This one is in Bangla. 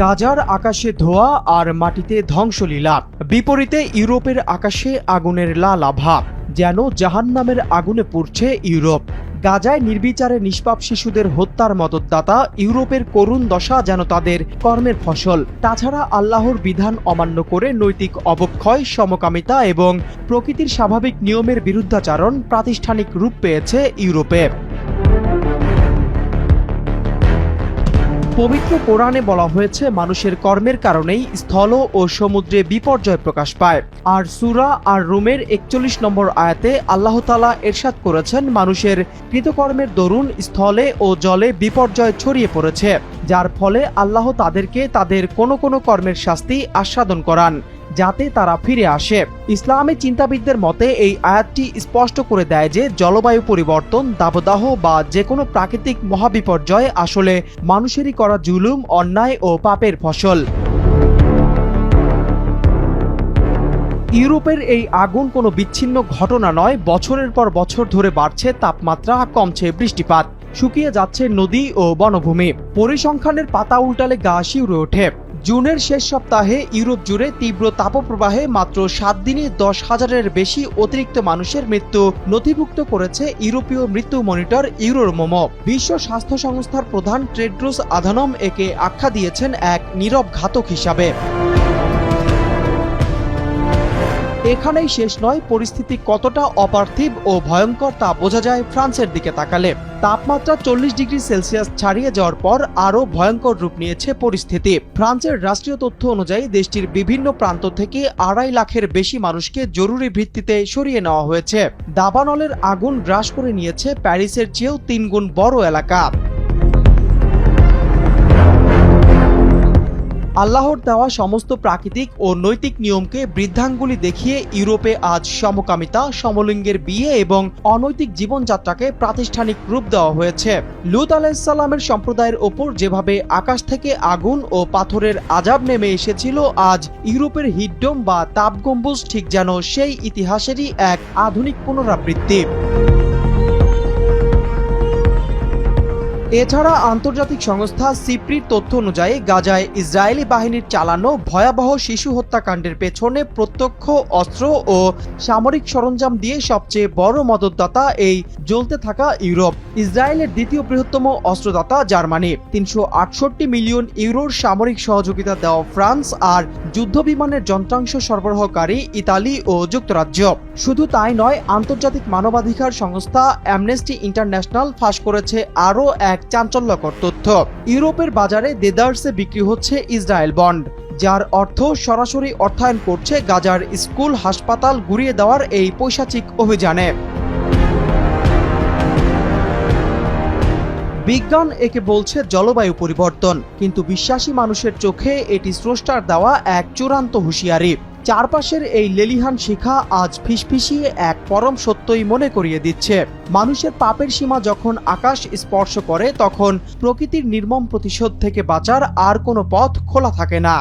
গাজার আকাশে ধোঁয়া আর মাটিতে ধ্বংসলীলা। বিপরীতে ইউরোপের আকাশে আগুনের লাল আভা, যেন জাহান্নামের আগুনে পুড়ছে ইউরোপ। গাজায় নির্বিচারে নিষ্পাপ শিশুদের হত্যার মদতদাতা ইউরোপের করুণ দশা যেন তাদের কর্মের ফসল। তাছাড়া আল্লাহর বিধান অমান্য করে নৈতিক অবক্ষয়, সমকামিতা এবং প্রকৃতির স্বাভাবিক নিয়মের বিরুদ্ধাচরণ প্রাতিষ্ঠানিক রূপ পেয়েছে ইউরোপে। পবিত্র কোরআনে বলা হয়েছে মানুষের কর্মের কারণেই স্থল ও সমুদ্রে বিপর্যয় প্রকাশ পায়। আর সূরা আর রুমের ৪১ নম্বর আয়াতে আল্লাহ তাআলা ইরশাদ করেছেন, মানুষের কৃতকর্মের দরুন স্থলে ও জলে বিপর্যয় ছড়িয়ে পড়েছে, যার ফলে আল্লাহ তাদেরকে তাদের কোনো কোনো কর্মের শাস্তি আস্বাদন করান, যাতে তারা ফিরে আসে। ইসলামী চিন্তাবিদদের মতে এই আয়াতটি স্পষ্ট করে দেয় যে জলবায়ু পরিবর্তন, দাবদাহ বা যে কোনো প্রাকৃতিক মহাবিপর্যয় আসলে মানুষেরই করা জুলুম, অন্যায় ও পাপের ফসল। ইউরোপের এই আগুন কোনো বিচ্ছিন্ন ঘটনা নয়। বছরের পর বছর ধরে বাড়ছে তাপমাত্রা, কমছে বৃষ্টিপাত, শুকিয়ে যাচ্ছে নদী ও বনভূমি। পরিসংখ্যানের পাতা উল্টালে গা শিউরে ওঠে। জুনের শেষ সপ্তাহে ইউরোপ জুড়ে তীব্র তাপপ্রবাহে মাত্র ৭ দিনে ১০,০০০-এর বেশি অতিরিক্ত মানুষের মৃত্যু নথিভুক্ত করেছে ইউরোপীয় মৃত্যু মনিটর ইউরোমোমো। বিশ্ব স্বাস্থ্য সংস্থার প্রধান টেড্রোস আধানম একে আখ্যা দিয়েছেন এক নীরব ঘাতক হিসাবে। এখানেই শেষ নয়, পরিস্থিতি কতটা অপার্থিব ও ভয়ঙ্কর তা বোঝা যায় ফ্রান্সের দিকে তাকালে। তাপমাত্রা ৪০ ডিগ্রি সেলসিয়াস ছাড়িয়ে যাওয়ার পর আরও ভয়ঙ্কর রূপ নিয়েছে পরিস্থিতি। ফ্রান্সের রাষ্ট্রীয় তথ্য অনুযায়ী দেশটির বিভিন্ন প্রান্ত থেকে ২.৫ লাখের বেশি মানুষকে জরুরি ভিত্তিতে সরিয়ে নেওয়া হয়েছে। দাবানলের আগুন গ্রাস করে নিয়েছে প্যারিসের চেয়েও ৩ গুণ বড় এলাকা। আল্লাহর দেওয়া সমস্ত প্রাকৃতিক ও নৈতিক নিয়মকে বৃদ্ধাঙ্গুলি দেখিয়ে ইউরোপে আজ সমকামিতা, সমলিঙ্গের বিয়ে এবং অনৈতিক জীবনযাত্রাকে প্রাতিষ্ঠানিক রূপ দেওয়া হয়েছে। লূত আলাইহিসসালামের সম্প্রদায়ের ওপর যেভাবে আকাশ থেকে আগুন ও পাথরের আযাব নেমে এসেছিল, আজ ইউরোপের হিটডোম বা তাপগম্বুজ ঠিক যেন সেই ইতিহাসেরই এক আধুনিক পুনরাবৃত্তি। এছাড়া আন্তর্জাতিক সংস্থা সিপ্রির তথ্য অনুযায়ী গাজায় ইসরায়েলি বাহিনীর চালানো ভয়াবহ শিশু হত্যাকাণ্ডের পেছনে প্রত্যক্ষ অস্ত্র ও সামরিক সরঞ্জাম দিয়ে সবচেয়ে বড় মদতদাতা এই জ্বলতে থাকা ইউরোপ। ইসরায়েলের দ্বিতীয় বৃহত্তম অস্ত্রদাতা জার্মানি, ৩৬৮ মিলিয়ন ইউরোর সামরিক সহযোগিতা দেওয়া ফ্রান্স, আর যুদ্ধবিমানের যন্ত্রাংশ সরবরাহকারী ইতালি ও যুক্তরাজ্য। শুধু তাই নয়, আন্তর্জাতিক মানবাধিকার সংস্থা অ্যামনেস্টি ইন্টারন্যাশনাল ফাঁস করেছে আরও এক চাঞ্চল্যকর তথ্য। ইউরোপের বাজারে দেদারসে বিক্রি হচ্ছে ইসরায়েল বন্ড, যার অর্থ সরাসরি অর্থায়ন করছে গাজার স্কুল, হাসপাতাল গুঁড়িয়ে দেওয়ার এই পৈশাচিক অভিযানে। বিজ্ঞান একে বলছে জলবায়ু পরিবর্তন, কিন্তু বিশ্বাসী মানুষের চোখে এটি স্রষ্টার দেওয়া এক চূড়ান্ত হুঁশিয়ারি। চারপাশের এই লেলিহান শিখা আজ ফিসফিসিয়ে এক পরম সত্যই মনে করিয়ে দিচ্ছে, মানুষের পাপের সীমা যখন আকাশ স্পর্শ করে, তখন প্রকৃতির নির্মম প্রতিশোধ থেকে বাঁচার আর কোনো পথ খোলা থাকে না।